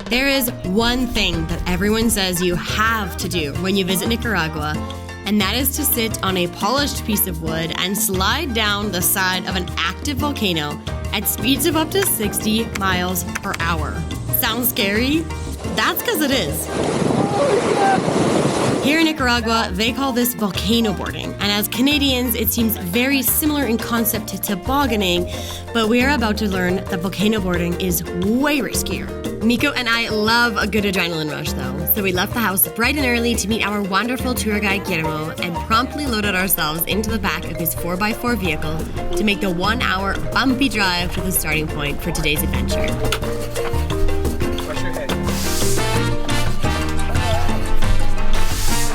There is one thing that everyone says you have to do when you visit Nicaragua, and that is to sit on a polished piece of wood and slide down the side of an active volcano at speeds of up to 60 miles per hour. Sounds scary? That's because it is. Here in Nicaragua, they call this volcano boarding, and as Canadians, it seems very similar in concept to tobogganing, but we are about to learn that volcano boarding is way riskier. Miko and I love a good adrenaline rush though, so we left the house bright and early to meet our wonderful tour guide Guillermo and promptly loaded ourselves into the back of his 4x4 vehicle to make the 1-hour bumpy drive to the starting point for today's adventure.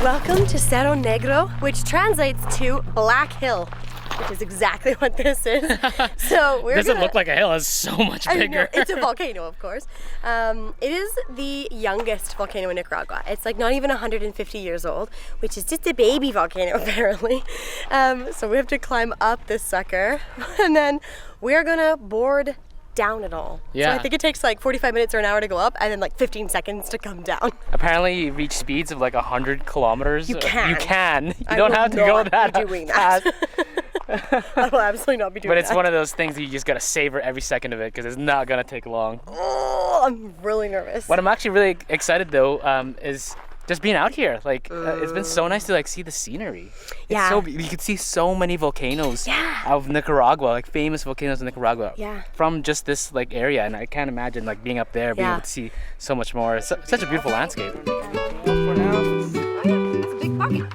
Welcome to Cerro Negro, which translates to Black Hill, which is exactly what this is. So we're doesn't look like a hill, it's so much bigger. I know, it's a volcano, of course. It is the youngest volcano in Nicaragua. It's like not even 150 years old, which is just a baby volcano apparently. So we have to climb up this sucker, and then we're gonna board down it all. Yeah. So I think it takes like 45 minutes or an hour to go up and then like 15 seconds to come down. Apparently you reach speeds of like 100 kilometers. You can. You can. You don't have to go that fast. I will absolutely not be doing that. But it's one of those things that you just gotta savor every second of it because it's not gonna take long. Oh, I'm really nervous. What I'm actually really excited though is just being out here. Like it's been so nice to like see the scenery. Yeah. It's so, you can see so many volcanoes Yeah. of Nicaragua, like famous volcanoes in Nicaragua. Yeah. From just this like area, and I can't imagine like being up there, being able to see so much more. It's such a beautiful landscape. For now. It's a big bucket.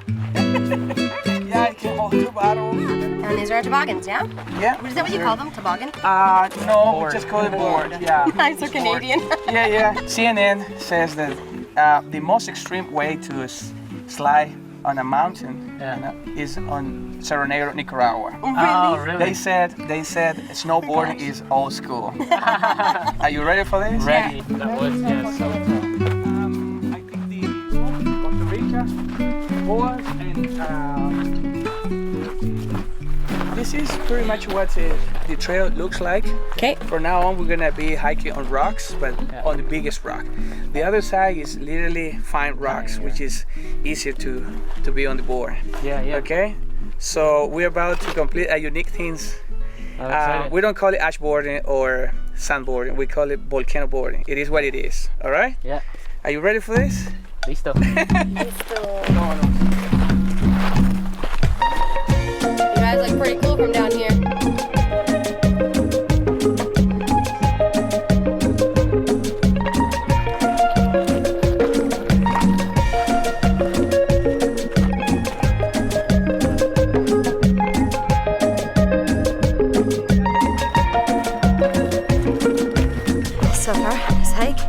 Yeah, you can hold 2 bottles. And these are our toboggans, yeah? Yeah. Is that what you call them? Toboggan? No, Board. we just call it board. Yeah. Nice, so Canadian. Yeah. CNN says that the most extreme way to slide on a mountain is on Cerro Negro, Nicaragua. Oh, really? They said snowboarding is old school. Are you ready for this? Ready. That was, yes. I think the Costa Rica board and this is pretty much what the trail looks like. Okay. For now on, we're gonna be hiking on rocks, but on the biggest rock. The other side is literally fine rocks, which is easier to be on the board. Yeah. Okay. So we're about to complete a unique things. I'm excited. We don't call it ash boarding or sandboarding. We call it volcano boarding. It is what it is. All right. Yeah. Are you ready for this? Listo. You guys look pretty cool from down here. So far, this hike,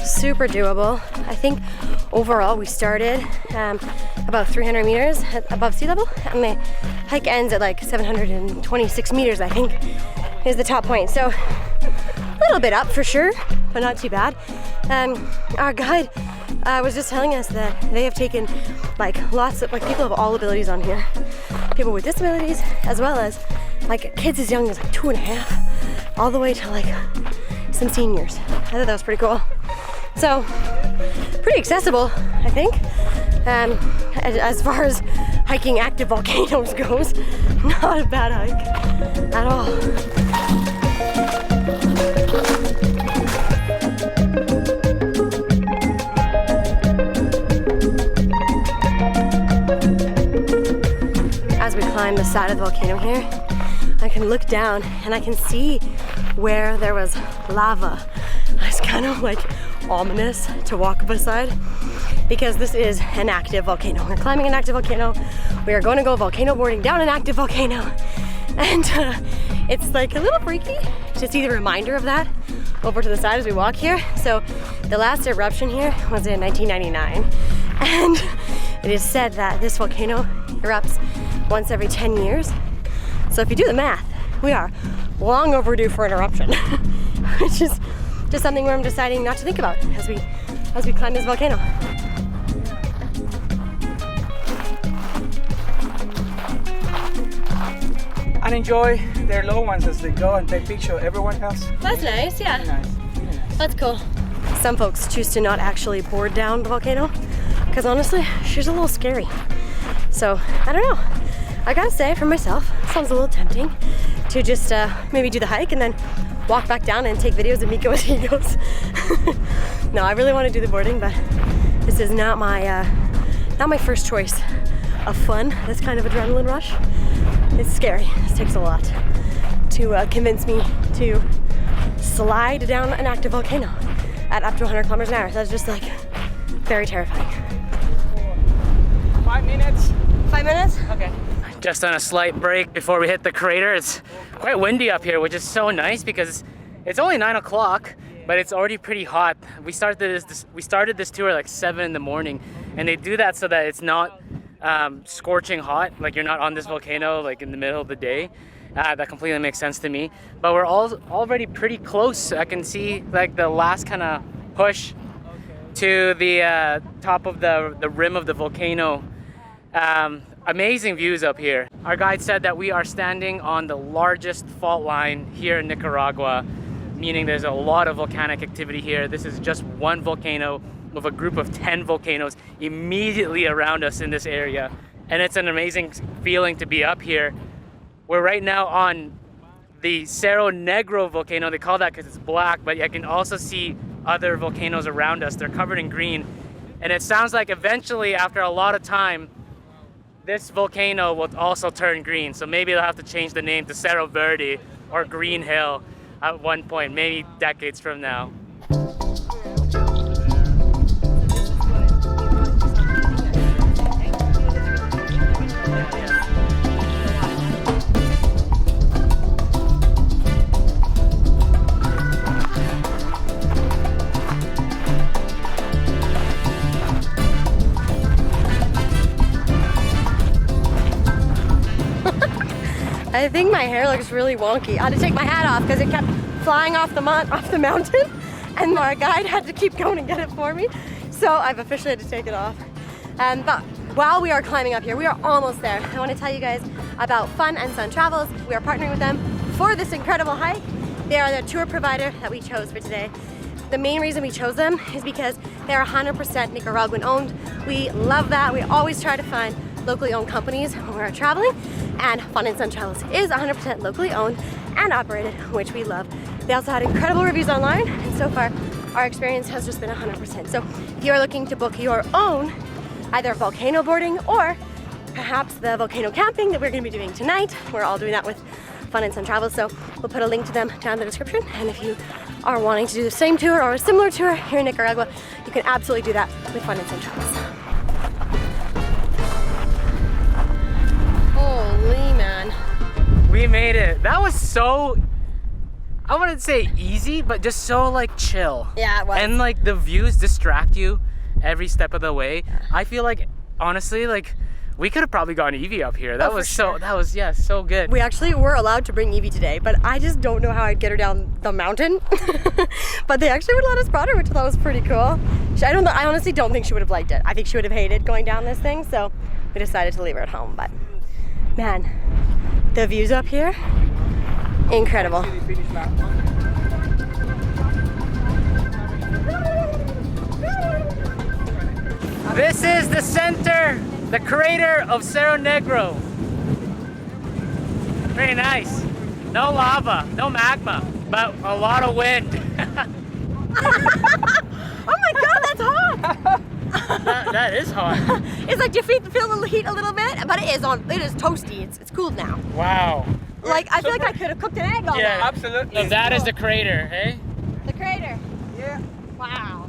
super doable. I think overall we started about 300 meters above sea level, and the hike ends at like 726 meters, I think, is the top point. So a little bit up for sure, but not too bad. Our guide was just telling us that they have taken like lots of like people of all abilities on here, people with disabilities, as well as like kids as young as like 2.5, all the way to like some seniors. I thought that was pretty cool. So pretty accessible, I think. As far as hiking active volcanoes goes, not a bad hike at all. As we climb the side of the volcano here, I can look down and I can see where there was lava. It's kind of like ominous to walk beside because this is an active volcano. We're climbing an active volcano. We are going to go volcano boarding down an active volcano. And it's like a little freaky to see the reminder of that over to the side as we walk here. So the last eruption here was in 1999. And it is said that this volcano erupts once every 10 years. So if you do the math, we are long overdue for an eruption, which is just something where I'm deciding not to think about as we climb this volcano. And enjoy their low ones as they go and take picture of everyone else. That's nice, yeah. Nice. That's cool. some folks choose to not actually board down the volcano because honestly, she's a little scary. So I don't know. I gotta say for myself, it sounds a little tempting to just maybe do the hike and then walk back down and take videos of Miko as he goes. No, I really want to do the boarding, but this is not my first choice of fun. This kind of adrenaline rush. It's scary. It takes a lot to convince me to slide down an active volcano at up to 100 kilometers an hour. That's just like very terrifying. 5 minutes. 5 minutes? Okay. Just on a slight break before we hit the crater. It's quite windy up here, which is so nice because it's only 9 o'clock, but it's already pretty hot. We started this tour like 7 in the morning, and they do that so that it's not scorching hot, like you're not on this volcano like in the middle of the day. That completely makes sense to me. But we're all already pretty close. I can see like the last kind of push to the top of the rim of the volcano. Amazing views up here. Our guide said that we are standing on the largest fault line here in Nicaragua, meaning there's a lot of volcanic activity here. This is just one volcano with a group of 10 volcanoes immediately around us in this area. And it's an amazing feeling to be up here. We're right now on the Cerro Negro volcano. They call that because it's black, but I can also see other volcanoes around us. They're covered in green. And it sounds like eventually, after a lot of time, this volcano will also turn green. So maybe they'll have to change the name to Cerro Verde or Green Hill at one point, maybe decades from now. I think my hair looks really wonky. I had to take my hat off because it kept flying off the mountain, and our guide had to keep going and get it for me. So I've officially had to take it off. But while we are climbing up here, we are almost there. I want to tell you guys about Fun and Sun Travels. We are partnering with them for this incredible hike. They are the tour provider that we chose for today. The main reason we chose them is because they are 100% Nicaraguan owned. We love that. We always try to find locally owned companies when we're traveling, and Fun and Sun Travels is 100% locally owned and operated, which we love. They also had incredible reviews online, and so far our experience has just been 100%. So if you are looking to book your own either volcano boarding or perhaps the volcano camping that we're going to be doing tonight, we're all doing that with Fun and Sun Travels, so we'll put a link to them down in the description. And if you are wanting to do the same tour or a similar tour here in Nicaragua, you can absolutely do that with Fun and Sun Travels. Holy man. We made it. That was so, I wouldn't say easy, but just so like chill. Yeah, it was. And like the views distract you every step of the way. Yeah. I feel like, honestly, like we could have probably gotten Evie up here. That was so, that was, yeah, so good. We actually were allowed to bring Evie today, but I just don't know how I'd get her down the mountain. But they actually would let us brought her, which I thought was pretty cool. I honestly don't think she would have liked it. I think she would have hated going down this thing, so we decided to leave her at home. But man, the views up here, incredible. This is the center, the crater of Cerro Negro. Very nice. No lava, no magma, but a lot of wind. Oh my God, that's hot! that is hot. It's like your feet feel the heat a little bit, but it is toasty. It's cooled now. Wow. Like I feel like I could have cooked an egg on that. Yeah, absolutely. So that is the crater, hey? The crater. Yeah. Wow.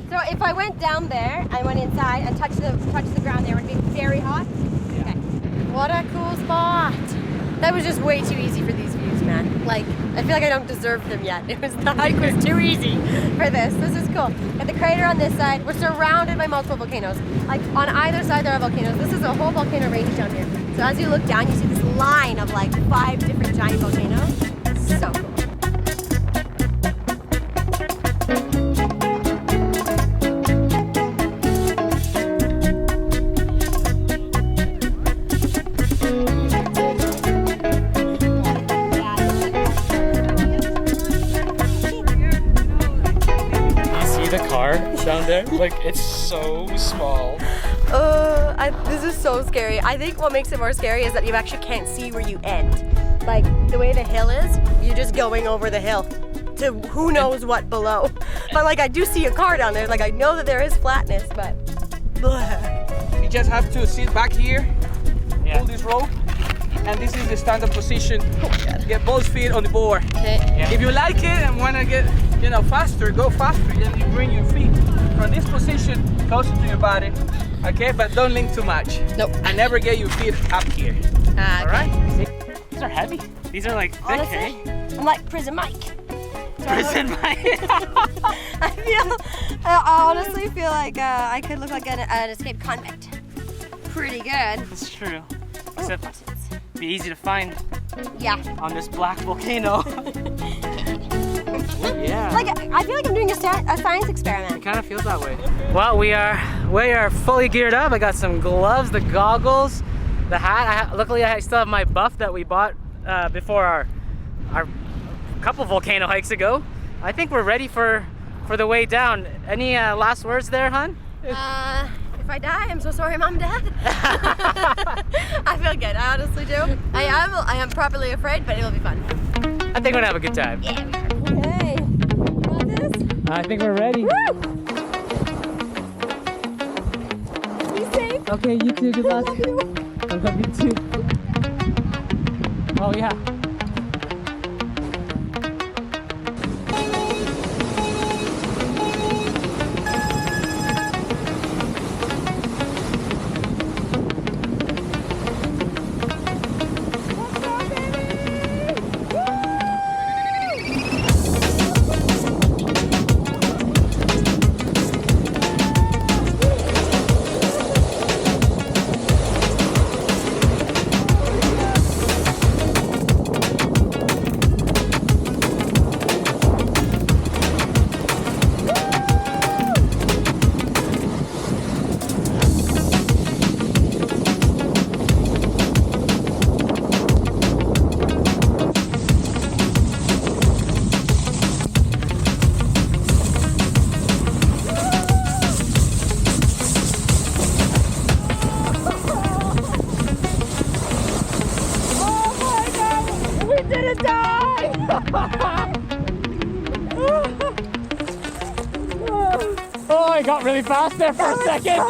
So if I went down there, I went inside and touched the ground there, it would be very hot. Yeah. Okay. What a cool spot. That was just way too easy for these views, man. Like, I feel like I don't deserve them yet. The hike was too easy for this. This is cool. Got the crater on this side. We're surrounded by multiple volcanoes. Like on either side there are volcanoes. This is a whole volcano range down here. So as you look down, you see this line of like 5 different giant volcanoes. So cool. bar down there. Like, it's so small. This is so scary. I think what makes it more scary is that you actually can't see where you end. Like, the way the hill is, you're just going over the hill to who knows what below. But like, I do see a car down there. Like, I know that there is flatness, but You just have to sit back here, Yeah. pull this rope, and this is the standard position. Get both feet on the board. okay. Yeah. If you like it and want to get, you know, faster, go faster. Then you bring your feet from this position closer to your body. Okay, but don't lean too much. Nope. And never get your feet up here. Ah, All right? These are heavy. These are like thick, honestly, eh? I'm like Prison Mike. Prison Mike. I honestly feel like I could look like an escaped convict. Pretty good. It's true. Except it'd be easy to find Yeah. on this black volcano. Yeah. Like, I feel like I'm doing a science It experiment. kind of feels that way. Well, we are fully geared up. I got some gloves, the goggles, the hat. Luckily, I still have my buff that we bought before our couple volcano hikes ago. I think we're ready for the way down. Any last words there, hon? If I die, I'm so sorry, Mom and Dad. I feel good. I honestly do. I am properly afraid, but it'll be fun. I think we're gonna have a good time. Yeah. Okay. You got this? I think we're ready. Woo! Be safe. Okay, you too. Good luck. I love you too. Oh yeah. Oh, I got really fast there for a second. Oh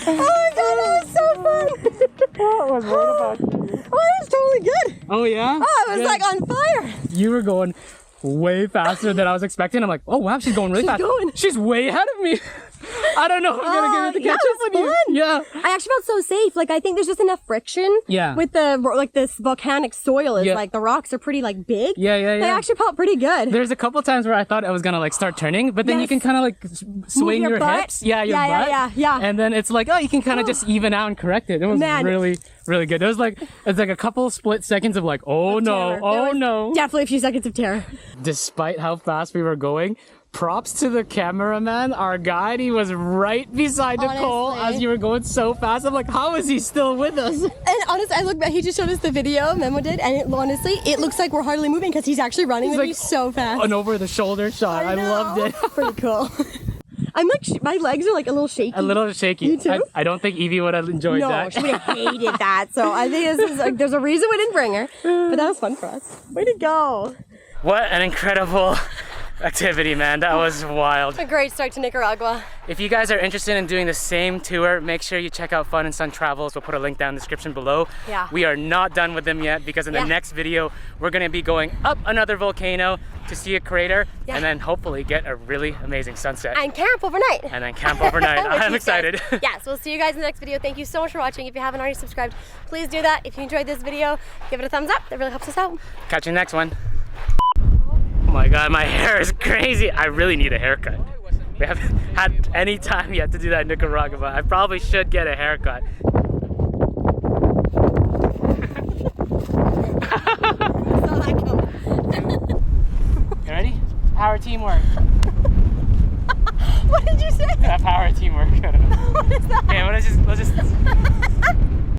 my god, that was so fun. Oh, I was worried about you. Oh, that was totally good. Oh yeah? Oh, it was Good. like on fire. You were going way faster than I was expecting. I'm like, oh wow, she's going really fast. going. She's way ahead of me. I don't know if I'm gonna get it to yeah, catch it up with was you. fun. Yeah. I actually felt so safe. Like, I think there's just enough friction. Yeah. With the, like, this volcanic soil is Yeah. like, the rocks are pretty, like, big. Yeah. They actually felt pretty good. There's a couple times where I thought I was gonna like start turning, but then you Yes. can kind of like swing your your butt. hips. Yeah, your Yeah, butt. yeah. And then it's like, oh, you can kind of just even out and correct it. It was Man. really, really good. It's like a couple split seconds of like, oh no, Terror. There oh was no. Definitely a few seconds of terror. Despite how fast we were going, props to the cameraman, our guide. He was right beside Nicole Honestly. as you were going so fast. I'm like, how is he still with us? And honestly, I look back, he just showed us the video, Memo did, and honestly, it looks like we're hardly moving because he's actually running with like you so fast. An over the shoulder shot. I loved it. Pretty cool. I'm like, my legs are like a little shaky. A little shaky. You too? I don't think Evie would have enjoyed No, that. she would have hated that. So I think this is like, there's a reason we didn't bring her. But that was fun for us. Way to go. What an incredible activity, man. That was wild. A great start to Nicaragua. If you guys are interested in doing the same tour, make sure you check out Fun and Sun Travels. We'll put a link down in the description below. Yeah. We are not done with them yet because in the Yeah. next video, we're gonna be going up another volcano to see a crater Yeah. and then hopefully get a really amazing sunset. And camp overnight. And then camp overnight. With I'm these excited. guys. Yeah, so we'll see you guys in the next video. Thank you so much for watching. If you haven't already subscribed, please do that. If you enjoyed this video, give it a thumbs up. That really helps us out. Catch you next one. Oh my God, my hair is crazy. I really need a haircut. We haven't had any time yet to do that in Nicaragua, but I probably should get a haircut. So that goes. You ready? Power teamwork. What did you say? Power teamwork. What is that? Okay, let's just